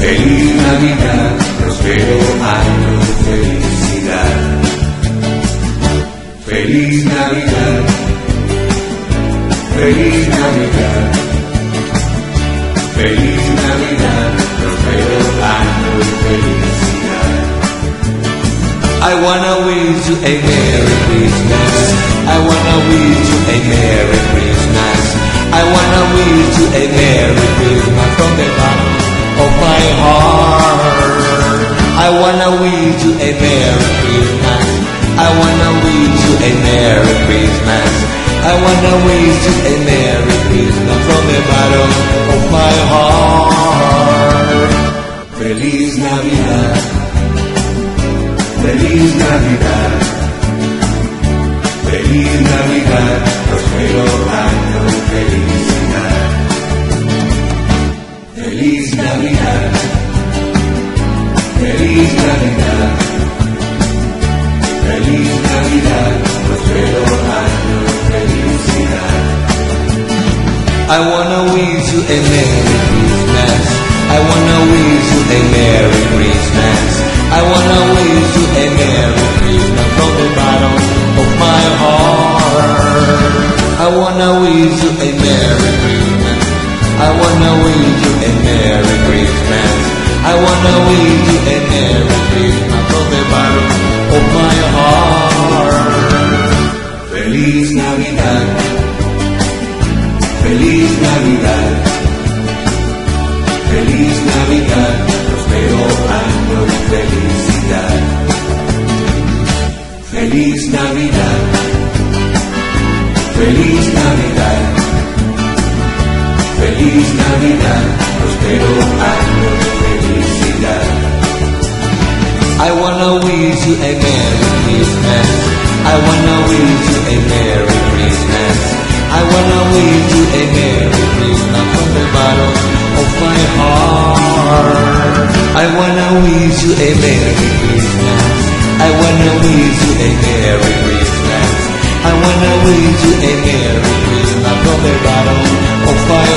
Feliz Navidad, próspero año de felicidad. Feliz Navidad, feliz Navidad, feliz Navidad, próspero año de felicidad. I wanna wish you a Merry Christmas. I wanna wish you a Merry Christmas. I wanna wish you a Merry Christmas from the bottom of my heart. I wanna wish you a Merry Christmas. I wanna wish you a Merry Christmas. I wanna wish you a Merry Christmas from the bottom of my heart. Feliz Navidad, feliz Navidad, feliz Navidad, próspero año de felicidad. Feliz Navidad, feliz Navidad, feliz Navidad, próspero año de felicidad. I wanna wish you a Merry Christmas. I wanna wish you a Merry Christmas. I wanna wish you a Merry Christmas from the bottom of my heart. I wanna wish you a Merry Christmas. I wanna wish you a Merry Christmas. I wanna wish you a Merry Christmas from the bottom of my heart. Feliz Navidad, feliz Navidad, feliz Navidad, próspero año de felicidad. Feliz Navidad, feliz Navidad, feliz Navidad, próspero año de felicidad. I wanna wish you a Merry Christmas. I wanna wish you a Merry Christmas. I wanna wish you a Merry Christmas from the bottom of my heart. I wanna wish you a Merry Christmas. I wanna wish you a Merry Christmas. I wanna wish you a Merry Christmas from the bottom of my